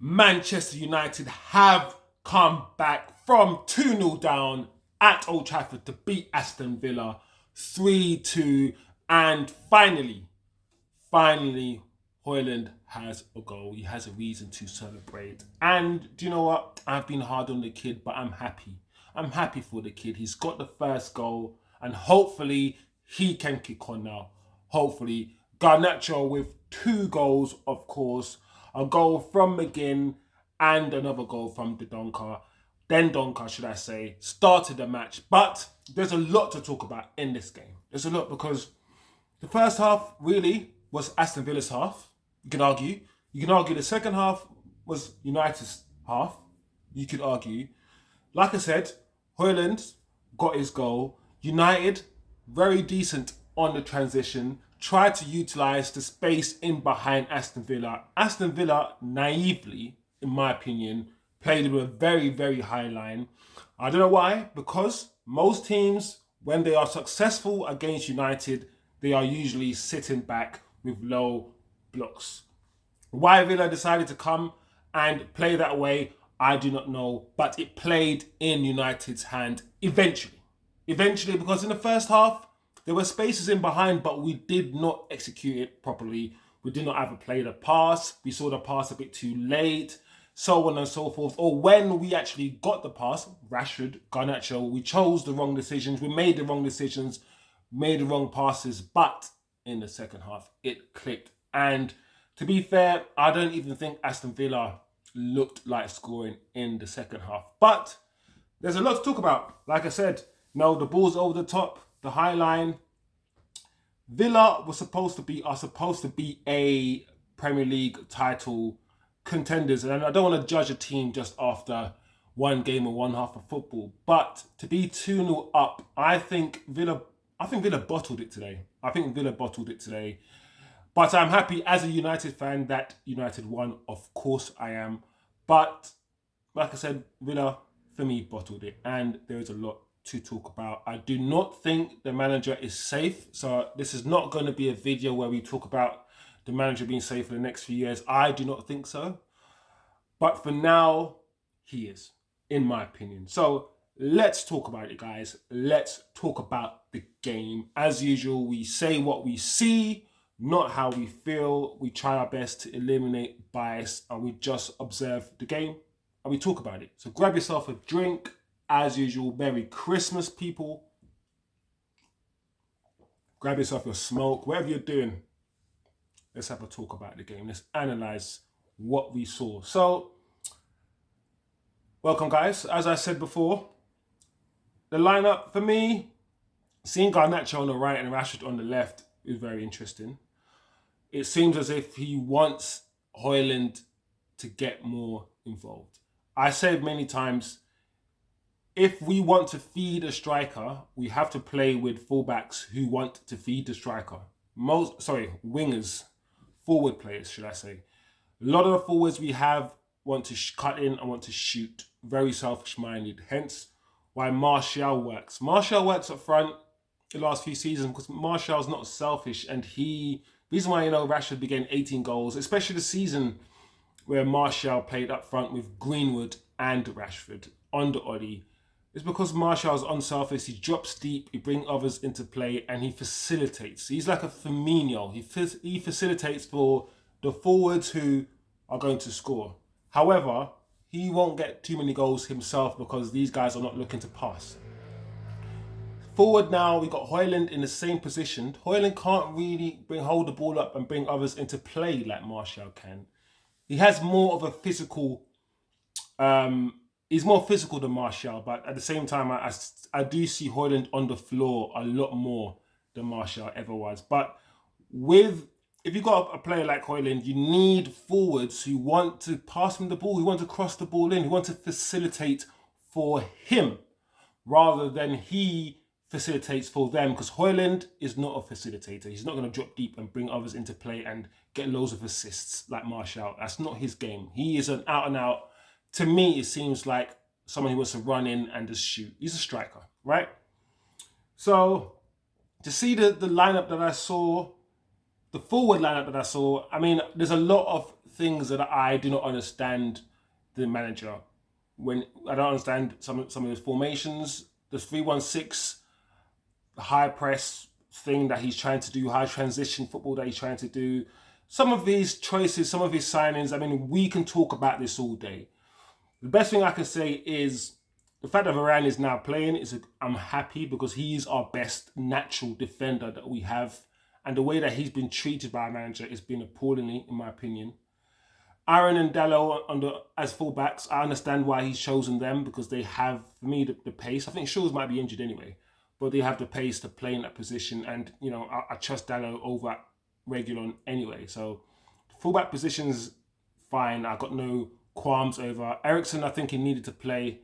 Manchester United have come back from 2-0 down at Old Trafford to beat Aston Villa 3-2, and finally, Hojlund has a goal. He has a reason to celebrate. And do you know what? I've been hard on the kid, but I'm happy. I'm happy for the kid. He's got the first goal, and hopefully he can kick on now. Hopefully. Garnacho with 2 goals, of course. A goal from McGinn and another goal from Donker, should I say, started the match. But there's a lot to talk about in this game. There's a lot because the first half really was Aston Villa's half. You can argue. You can argue the second half was United's half. You could argue. Like I said, Hojlund got his goal. United, very decent on the transition. Tried to utilise the space in behind Aston Villa. Aston Villa, naively, in my opinion, played with a very, very high line. I don't know why, because most teams, when they are successful against United, they are usually sitting back with low blocks. Why Villa decided to come and play that way, I do not know, but it played in United's hand eventually. Eventually, because in the first half, there were spaces in behind, but we did not execute it properly. We did not ever play the pass. We saw the pass a bit too late, so on and so forth. Or when we actually got the pass, Rashford, Garnacho, we chose the wrong decisions. We made the wrong decisions, made the wrong passes. But in the second half, it clicked. And to be fair, I don't even think Aston Villa looked like scoring in the second half. But there's a lot to talk about. Like I said, no, the ball's over the top. The high line. Villa are supposed to be a Premier League title contenders, and I don't want to judge a team just after one game or one half of football. But to be 2-0 up, I think Villa bottled it today. But I'm happy as a United fan that United won. Of course I am. But like I said, Villa for me bottled it, and there is a lot to talk about. I do not think the manager is safe. So this is not going to be a video where we talk about the manager being safe for the next few years. I do not think so. But for now, he is, in my opinion. So let's talk about it, guys. Let's talk about the game. As usual, we say what we see, not how we feel. We try our best to eliminate bias, and we just observe the game and we talk about it. So grab yourself a drink. As usual, Merry Christmas, people. Grab yourself your smoke, whatever you're doing. Let's have a talk about the game. Let's analyze what we saw. So, welcome, guys. As I said before, the lineup for me, seeing Garnacho on the right and Rashford on the left is very interesting. It seems as if he wants Hojlund to get more involved. I said many times, if we want to feed a striker, we have to play with fullbacks who want to feed the striker. Wingers, forward players, should I say. A lot of the forwards we have want to cut in and want to shoot. Very selfish-minded. Hence why Martial works. Martial works up front the last few seasons because Martial's not selfish, and reason why Rashford began 18 goals, especially the season where Martial played up front with Greenwood and Rashford on the Ollie, is because Martial's unselfish. He drops deep, he brings others into play, and he facilitates. He's like a Firmino. He facilitates for the forwards who are going to score. However, he won't get too many goals himself because these guys are not looking to pass. Forward now, we got Hojlund in the same position. Hojlund can't really hold the ball up and bring others into play like Martial can. He has more of a physical... He's more physical than Martial, but at the same time, I do see Hojlund on the floor a lot more than Martial ever was. But if you've got a player like Hojlund, you need forwards who want to pass him the ball, who want to cross the ball in, who want to facilitate for him rather than he facilitates for them, because Hojlund is not a facilitator. He's not going to drop deep and bring others into play and get loads of assists like Martial. That's not his game. He is an out-and-out. To me, it seems like someone who wants to run in and just shoot. He's a striker, right? So, to see the lineup that I saw, the forward lineup that I saw, I mean, there's a lot of things that I do not understand the manager. When I don't understand some of his formations, the 3-1-6, the high press thing that he's trying to do, high transition football that he's trying to do. Some of these choices, some of his signings, I mean, we can talk about this all day. The best thing I can say is the fact that Varane is now playing, I'm happy because he's our best natural defender that we have. And the way that he's been treated by our manager has been appallingly, in my opinion. Aaron and Dalot as fullbacks, I understand why he's chosen them because they have, for me, the pace. I think Shaws might be injured anyway, but they have the pace to play in that position. And, you know, I trust Dalot over Reguilon anyway. So fullback position's fine. I got no qualms over. Eriksen, I think he needed to play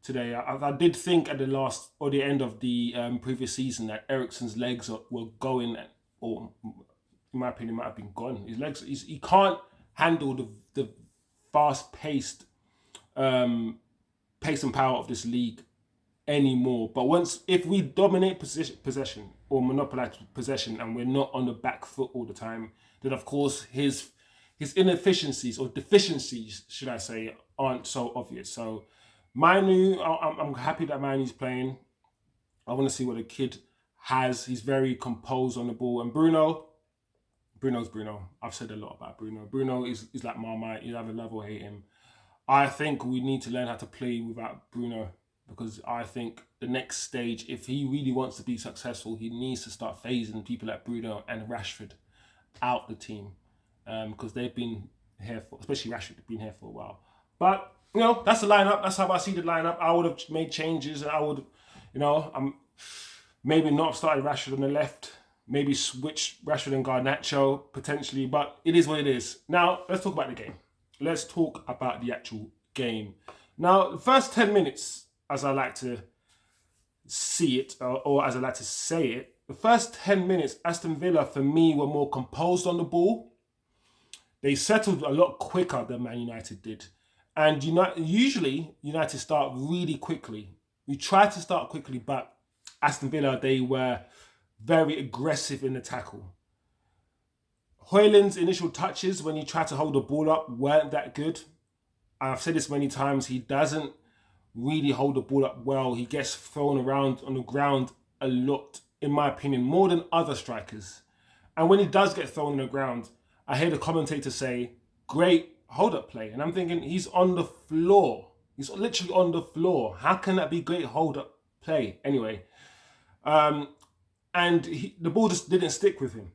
today. I did think at the end of the previous season that Eriksen's legs were going, or in my opinion, might have been gone. His legs, he can't handle the fast-paced pace and power of this league anymore. But if we dominate possession or monopolize possession and we're not on the back foot all the time, then of course his inefficiencies or deficiencies, should I say, aren't so obvious. So Manu, I'm happy that Manu's playing. I want to see what the kid has. He's very composed on the ball. And Bruno's Bruno. I've said a lot about Bruno. Bruno is like Marmite. You either love or hate him. I think we need to learn how to play without Bruno because I think the next stage, if he really wants to be successful, he needs to start phasing people like Bruno and Rashford out the team because they've been here especially Rashford, been here for a while. But, you know, that's the lineup. That's how I see the lineup. I would have made changes. I would, you know, maybe not have started Rashford on the left. Maybe switch Rashford and Garnacho, potentially. But it is what it is. Now, let's talk about the game. Let's talk about the actual game. Now, the first 10 minutes, as I like to see it, or as I like to say it, the first 10 minutes, Aston Villa, for me, were more composed on the ball. They settled a lot quicker than Man United did. And usually, United start really quickly. We try to start quickly, but Aston Villa, they were very aggressive in the tackle. Hojlund's initial touches when he tried to hold the ball up weren't that good. I've said this many times, he doesn't really hold the ball up well. He gets thrown around on the ground a lot, in my opinion, more than other strikers. And when he does get thrown on the ground, I hear the commentator say, great hold-up play. And I'm thinking, he's on the floor. He's literally on the floor. How can that be great hold-up play? Anyway, and the ball just didn't stick with him.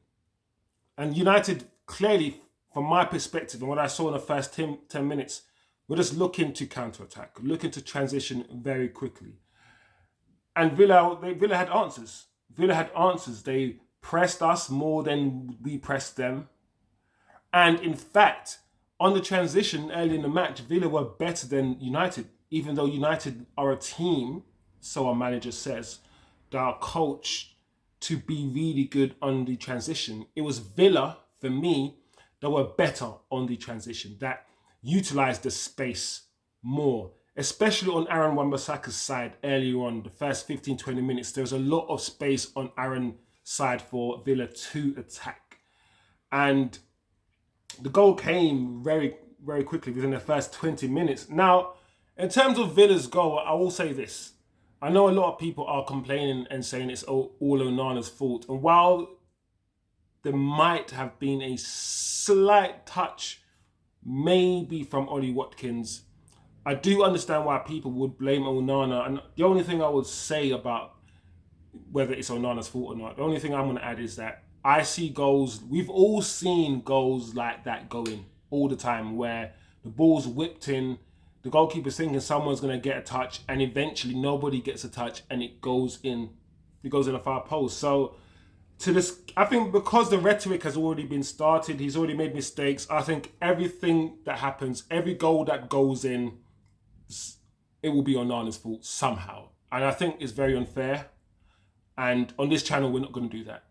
And United, clearly, from my perspective and what I saw in the first 10 minutes, were just looking to counter-attack, looking to transition very quickly. And Villa had answers. Villa had answers. They pressed us more than we pressed them. And in fact, on the transition early in the match, Villa were better than United, even though United are a team, so our manager says, that are coached to be really good on the transition. It was Villa, for me, that were better on the transition, that utilised the space more, especially on Aaron Wan-Bissaka's side earlier on, the first 15-20 minutes. There was a lot of space on Aaron's side for Villa to attack. And the goal came very, very quickly within the first 20 minutes. Now, in terms of Villa's goal, I will say this. I know a lot of people are complaining and saying it's all Onana's fault. And while there might have been a slight touch, maybe from Ollie Watkins, I do understand why people would blame Onana. And the only thing I would say about whether it's Onana's fault or not, the only thing I'm going to add is that I see goals, we've all seen goals like that going all the time where the ball's whipped in, the goalkeeper's thinking someone's going to get a touch and eventually nobody gets a touch and it goes in a far post. So I think because the rhetoric has already been started, he's already made mistakes. I think everything that happens, every goal that goes in, it will be Onana's fault somehow. And I think it's very unfair. And on this channel, we're not going to do that.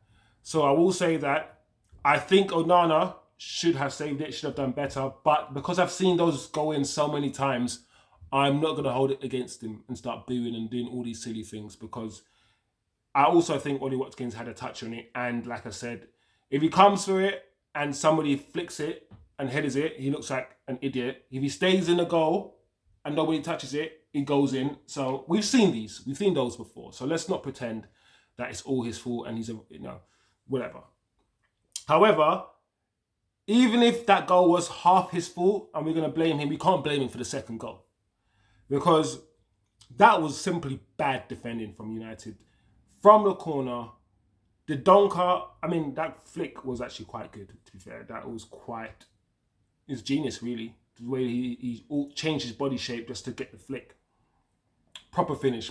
So I will say that I think Onana should have saved it, should have done better. But because I've seen those go in so many times, I'm not going to hold it against him and start booing and doing all these silly things, because I also think Ollie Watkins had a touch on it. And like I said, if he comes for it and somebody flicks it, and headers it, he looks like an idiot. If he stays in the goal and nobody touches it, it goes in. So we've seen these. We've seen those before. So let's not pretend that it's all his fault and he's a, whatever. However, even if that goal was half his fault and we're going to blame him, we can't blame him for the second goal. Because that was simply bad defending from United. From the corner, the donker, that flick was actually quite good, to be fair. That was it's genius, really. The way he changed his body shape just to get the flick. Proper finish,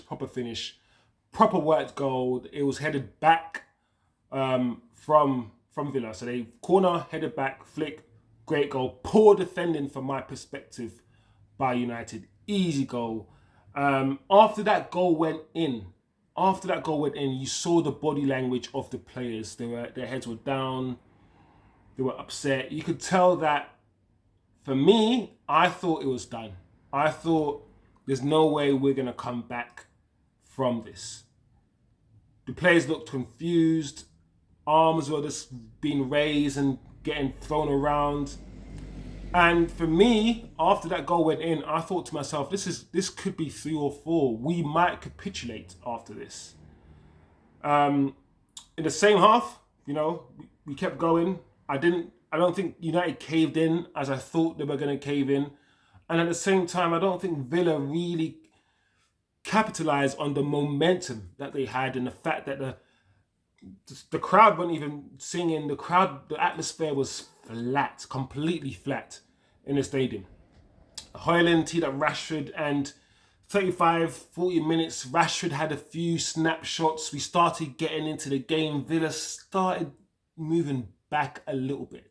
proper worked goal. It was headed back from Villa. So they corner, headed back, flick, great goal. Poor defending from my perspective by United. Easy goal. After that goal went in, you saw the body language of the players. Their heads were down. They were upset. You could tell that. For me, I thought it was done. I thought there's no way we're going to come back from this. The players looked confused. Arms were just being raised and getting thrown around. And for me, after that goal went in, I thought to myself, this could be 3 or 4. We might capitulate after this. In the same half, we kept going. I don't think United caved in as I thought they were going to cave in. And at the same time, I don't think Villa really capitalized on the momentum that they had and the fact that the crowd weren't even singing. The atmosphere was flat, completely flat in the stadium. Hojlund teed up Rashford, and 35, 40 minutes, Rashford had a few snapshots. We started getting into the game. Villa started moving back a little bit.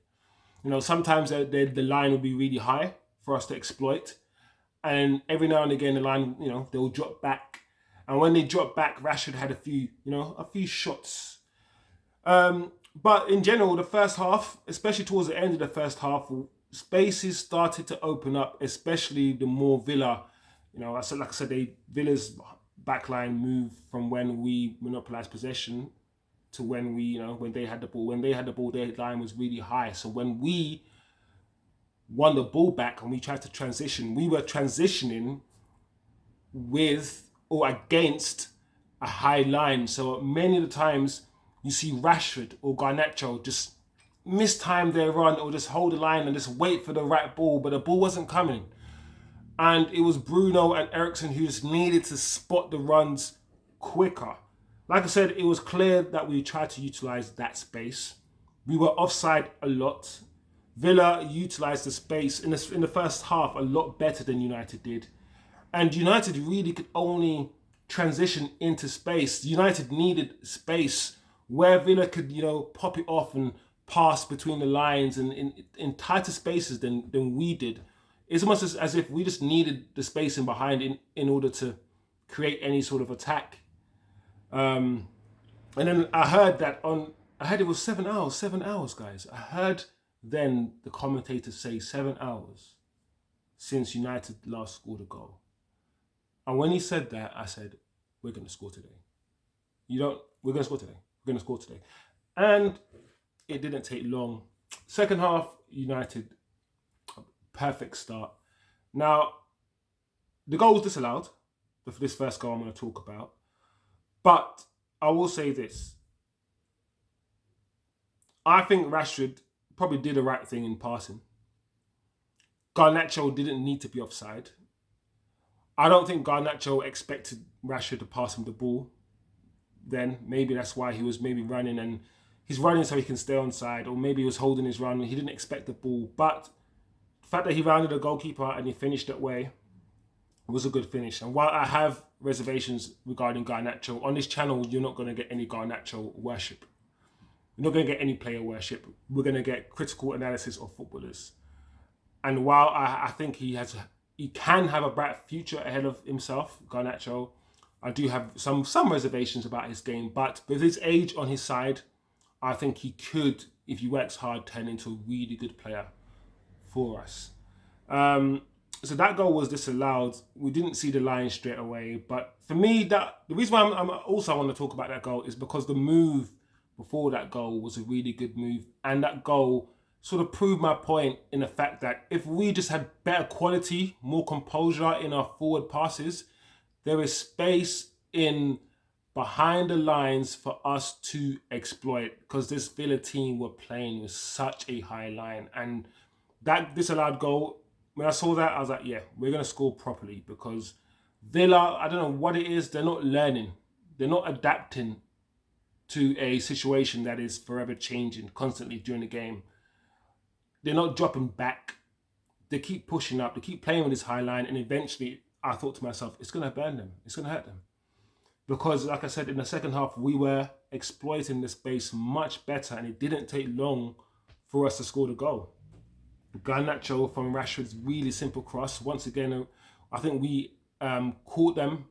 Sometimes the line will be really high for us to exploit. And every now and again, the line, they'll drop back. And when they drop back, Rashford had a few shots. But in general, the first half, especially towards the end of the first half, spaces started to open up, especially the more Villa, Villa's backline moved from when we monopolized possession to when when they had the ball. When they had the ball, their line was really high. So when we won the ball back and we tried to transition, we were transitioning with or against a high line. So many of the times you see Rashford or Garnacho just mistime their run or just hold the line and just wait for the right ball, but the ball wasn't coming. And it was Bruno and Eriksen who just needed to spot the runs quicker. Like I said, it was clear that we tried to utilize that space. We were offside a lot. Villa utilized the space in the first half a lot better than United did. And United really could only transition into space. United needed space where Villa could, pop it off and pass between the lines and in tighter spaces than we did. It's almost as if we just needed the space in behind in order to create any sort of attack. And then I heard it was 7 hours, guys. I heard then the commentators say 7 hours since United last scored a goal. And when he said that, I said, we're going to score today. We're going to score today. We're going to score today. And it didn't take long. Second half, United, perfect start. Now, the goal was disallowed for this first goal I'm going to talk about. But I will say this. I think Rashford probably did the right thing in passing. Garnacho didn't need to be offside. I don't think Garnacho expected Rashford to pass him the ball. Then maybe that's why he was maybe running, and he's running so he can stay onside, or maybe he was holding his run. He didn't expect the ball. But the fact that he rounded the goalkeeper and he finished that way was a good finish. And while I have reservations regarding Garnacho, on this channel, you're not going to get any Garnacho worship. You're not going to get any player worship. We're going to get critical analysis of footballers. And while I think he can have a bright future ahead of himself, Garnacho, I do have some reservations about his game. But with his age on his side, I think he could, if he works hard, turn into a really good player for us. So that goal was disallowed. We didn't see the line straight away. But for me, the reason why I also want to talk about that goal is because the move before that goal was a really good move. And that goal sort of prove my point in the fact that if we just had better quality, more composure in our forward passes, there is space in behind the lines for us to exploit, because this Villa team were playing with such a high line, and that disallowed goal, when I saw that, I was like, yeah, we're going to score properly, because Villa, I don't know what it is, they're not learning. They're not adapting to a situation that is forever changing constantly during the game. They're not dropping back. They keep pushing up. They keep playing with this high line, and eventually I thought to myself, it's going to burn them. It's going to hurt them. Because, like I said, in the second half, we were exploiting the space much better, and it didn't take long for us to score the goal. Garnacho from Rashford's really simple cross. Once again, I think we caught them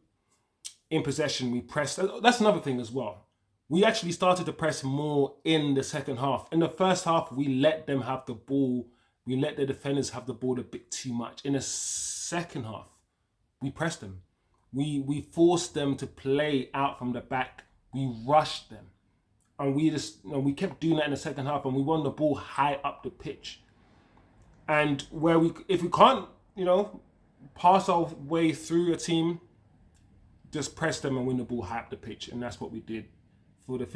in possession. We pressed. That's another thing as well. We actually started to press more in the second half. In the first half, we let them have the ball. We let the defenders have the ball a bit too much. In the second half, we pressed them. We forced them to play out from the back. We rushed them. And we kept doing that in the second half, and we won the ball high up the pitch. And if we can't, pass our way through a team, just press them and win the ball high up the pitch. And that's what we did for the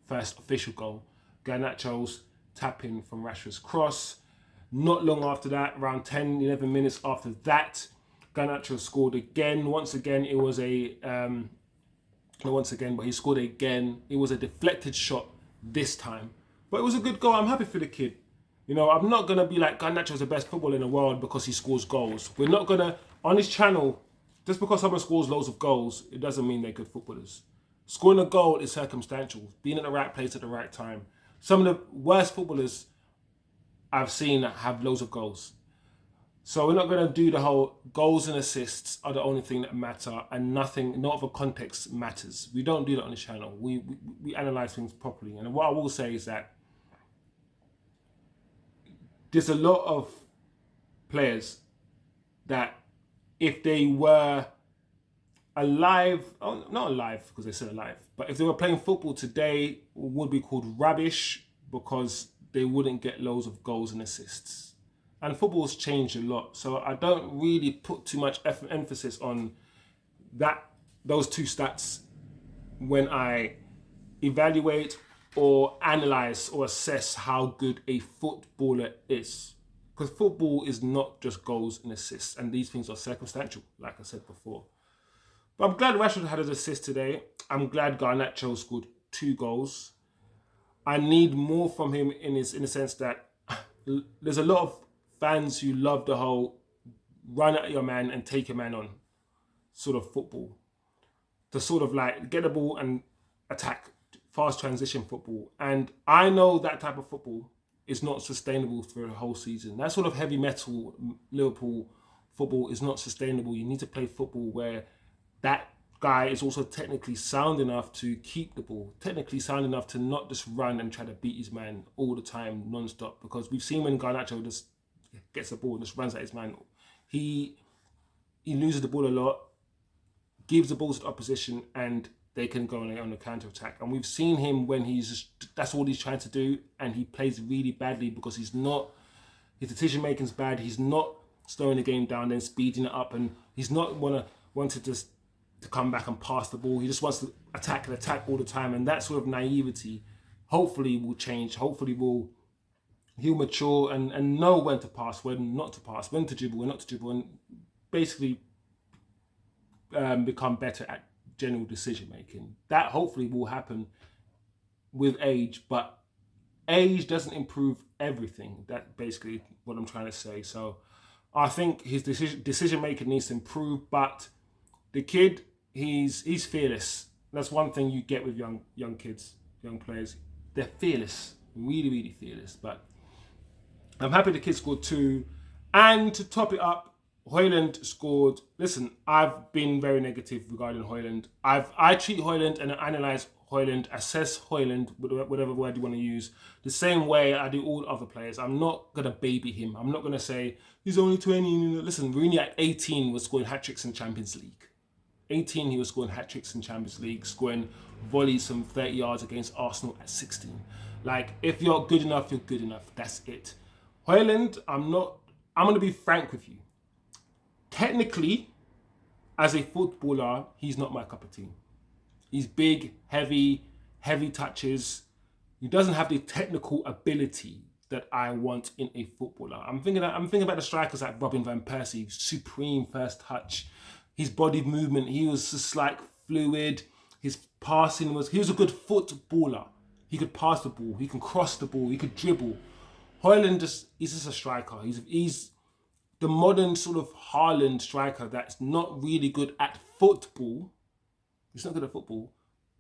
first official goal. Garnacho's tap-in from Rashford's cross. Not long after that, around 10, 11 minutes after that, Garnacho scored again. Once again, it was but he scored again. It was a deflected shot this time. But it was a good goal. I'm happy for the kid. I'm not going to be like, Garnacho's the best footballer in the world because he scores goals. We're not going to, on this channel, just because someone scores loads of goals, it doesn't mean they're good footballers. Scoring a goal is circumstantial. Being at the right place at the right time. Some of the worst footballers I've seen have loads of goals. So we're not going to do the whole goals and assists are the only thing that matter, and nothing, no other context matters. We don't do that on this channel. We analyse things properly. And what I will say is that there's a lot of players that if they were alive, not alive because they're still alive, but if they were playing football today, would be called rubbish because they wouldn't get loads of goals and assists. And football's changed a lot, so I don't really put too much emphasis on those two stats when I evaluate or analyze or assess how good a footballer is. Because football is not just goals and assists, and these things are circumstantial, like I said before. But I'm glad Rashford had an assist today. I'm glad Garnacho scored 2 goals. I need more from him in the sense that there's a lot of fans who love the whole run at your man and take your man on sort of football. To sort of like get the ball and attack, fast transition football. And I know that type of football is not sustainable for a whole season. That sort of heavy metal Liverpool football is not sustainable. You need to play football where that guy is also technically sound enough to keep the ball, technically sound enough to not just run and try to beat his man all the time, non-stop. Because we've seen when Garnacho just gets the ball and just runs at his man, he loses the ball a lot, gives the ball to the opposition, and they can go on the counter-attack. And we've seen him when that's all he's trying to do, and he plays really badly because his decision-making's bad, he's not slowing the game down, then speeding it up, and he's not wanted to come back and pass the ball. He just wants to attack all the time, and that sort of naivety hopefully will change. Hopefully he'll mature and know when to pass, when not to pass, when to dribble, when not to dribble, and basically become better at general decision making. That hopefully will happen with age, but age doesn't improve everything. That's basically what I'm trying to say. So I think his decision making needs to improve, but the kid, he's fearless. That's one thing you get with young kids, young players. They're fearless, really, really fearless. But I'm happy the kid scored 2. And to top it up, Hojlund scored. Listen, I've been very negative regarding Hojlund. I treat Hojlund and analyze Hojlund, assess Hojlund, whatever word you want to use, the same way I do all other players. I'm not going to baby him. I'm not going to say, he's only 20. Listen, Rooney at 18 was scoring hat-tricks in Champions League. 18, he was scoring hat-tricks in Champions League, scoring volleys from 30 yards against Arsenal at 16. Like, if you're good enough, you're good enough. That's it. Hojlund, I'm going to be frank with you. Technically, as a footballer, he's not my cup of tea. He's big, heavy touches. He doesn't have the technical ability that I want in a footballer. I'm thinking about the strikers like Robin van Persie, supreme first touch. His body movement, he was just like fluid. His passing he was a good footballer. He could pass the ball, he can cross the ball, he could dribble. Hojlund he's just a striker. He's the modern sort of Haaland striker that's not really good at football. He's not good at football,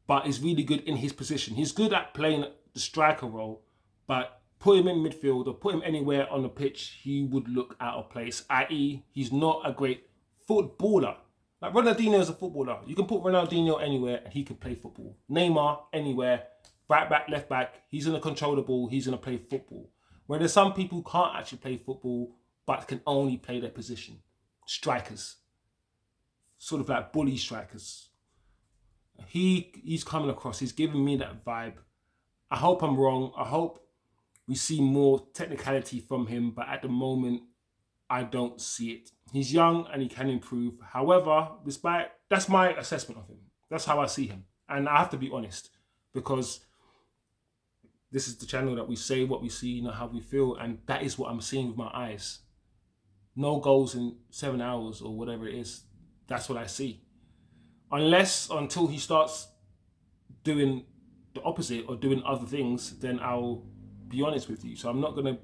but he's really good in his position. He's good at playing the striker role, but put him in midfield or put him anywhere on the pitch, he would look out of place, i.e. he's not a great footballer. Like Ronaldinho is a footballer. You can put Ronaldinho anywhere and he can play football. Neymar, anywhere. Right back, left back. He's going to control the ball. He's going to play football. Where there's some people who can't actually play football but can only play their position. Strikers. Sort of like bully strikers. He's coming across. He's giving me that vibe. I hope I'm wrong. I hope we see more technicality from him. But at the moment, I don't see it. He's young and he can improve. However, that's my assessment of him. That's how I see him. And I have to be honest, because this is the channel that we say what we see, how we feel, and that is what I'm seeing with my eyes. No goals in 7 hours or whatever it is. That's what I see. Until he starts doing the opposite or doing other things, then I'll be honest with you. So I'm not going to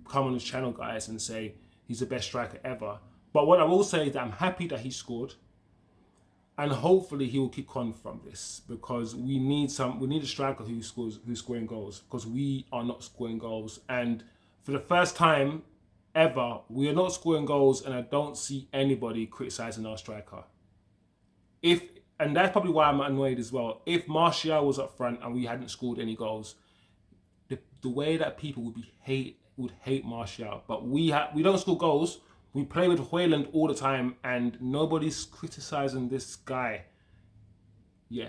come on this channel, guys, and say he's the best striker ever. But what I will say is that I'm happy that he scored, and hopefully he will kick on from this, because we need a striker who's scoring goals, because we are not scoring goals. And for the first time ever, we are not scoring goals, and I don't see anybody criticizing our striker. And that's probably why I'm annoyed as well. If Martial was up front and we hadn't scored any goals, the way that people would hate Martial. But we don't score goals. We play with Hojlund all the time, and nobody's criticizing this guy. Yeah.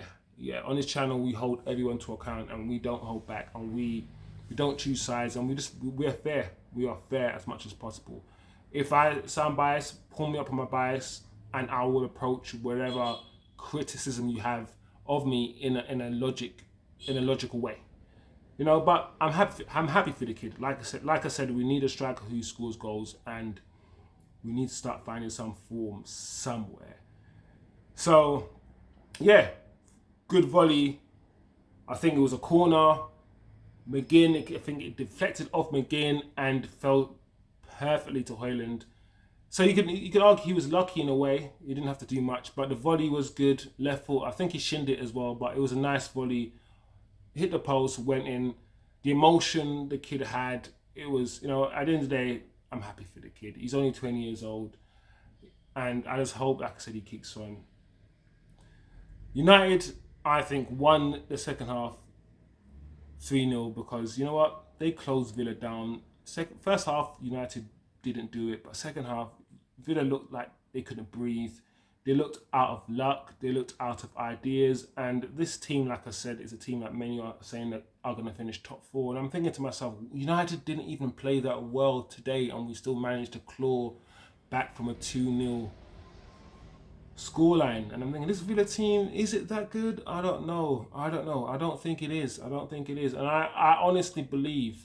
On this channel, we hold everyone to account, and we don't hold back, and we don't choose sides, and we're fair. We are fair as much as possible. If I sound biased, pull me up on my bias, and I will approach whatever criticism you have of me in a logical way. But I'm happy for the kid. Like I said, we need a striker who scores goals, and we need to start finding some form somewhere. So, yeah, good volley. I think it was a corner. McGinn, I think it deflected off McGinn and fell perfectly to Hojlund. So you could argue he was lucky in a way. He didn't have to do much, but the volley was good. Left foot, I think he shinned it as well, but it was a nice volley. Hit the post, went in. The emotion the kid had, it was, at the end of the day, I'm happy for the kid. He's only 20 years old, and I just hope, like I said, he kicks on. United, I think, won the second half 3-0 because, you know what? They closed Villa down. First half, United didn't do it, but second half, Villa looked like they couldn't breathe. They looked out of luck. They looked out of ideas. And this team, like I said, is a team that many are saying that are going to finish top 4. And I'm thinking to myself, United didn't even play that well today, and we still managed to claw back from a 2-0 scoreline. And I'm thinking, this Villa team, is it that good? I don't know. I don't think it is. And I honestly believe,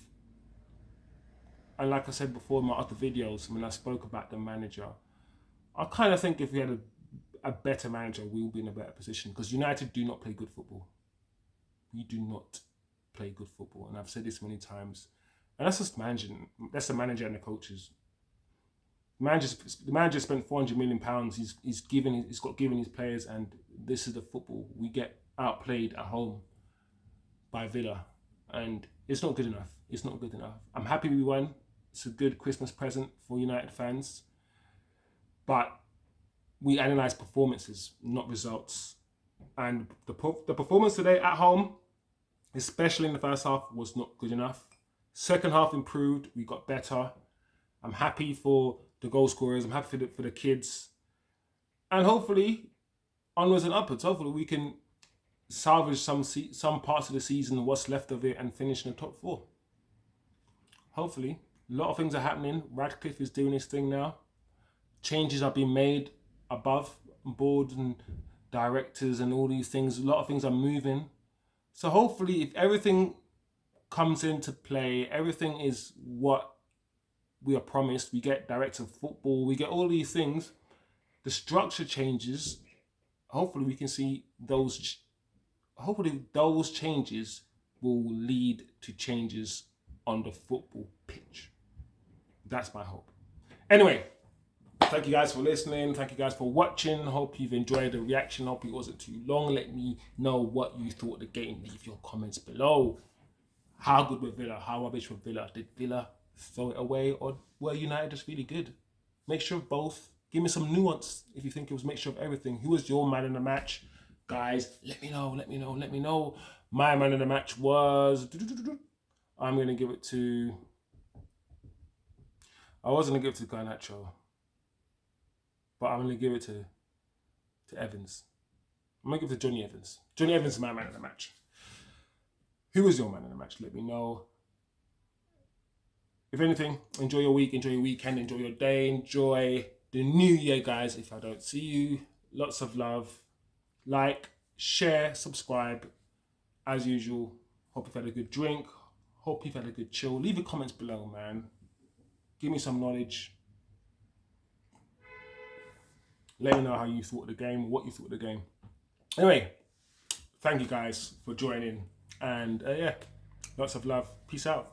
and like I said before in my other videos, when I spoke about the manager, I kind of think if we had a better manager, we will be in a better position, because United do not play good football. We do not play good football, and I've said this many times. And that's just managing. That's the manager and the coaches. The manager spent £400 million. He's got given his players, and this is the football. We get outplayed at home by Villa, and it's not good enough. It's not good enough. I'm happy we won. It's a good Christmas present for United fans, but we analyse performances, not results. And the performance today at home, especially in the first half, was not good enough. Second half improved. We got better. I'm happy for the goal scorers. I'm happy for the kids. And hopefully, onwards and upwards. Hopefully we can salvage some parts of the season, what's left of it, and finish in the top 4. Hopefully. A lot of things are happening. Radcliffe is doing his thing now. Changes are being made above board and directors and all these things. A lot of things are moving. So hopefully, if everything comes into play, everything is what we are promised, we get director of football, we get all these things, the structure changes, hopefully we can see those, hopefully those changes will lead to changes on the football pitch. That's my hope. Anyway, thank you guys for listening. Thank you guys for watching. Hope you've enjoyed the reaction. Hope it wasn't too long. Let me know what you thought of the game. Leave your comments below. How good were Villa? How rubbish were Villa? Did Villa throw it away, or were United just really good? Mixture of both. Give me some nuance if you think it was a mixture of everything. Who was your man in the match? Guys, let me know. My man in the match was... I'm going to give it to... I was going to give it to Garnacho, but I'm going to give it to Evans. I'm going to give it to Johnny Evans. Johnny Evans is my man in the match. Who was your man in the match? Let me know. If anything, enjoy your week, enjoy your weekend, enjoy your day, enjoy the new year, guys. If I don't see you, lots of love. Like, share, subscribe. As usual, hope you've had a good drink. Hope you've had a good chill. Leave your comments below, man. Give me some knowledge. Let me know how you thought of the game, what you thought of the game. Anyway, thank you guys for joining. And yeah, lots of love. Peace out.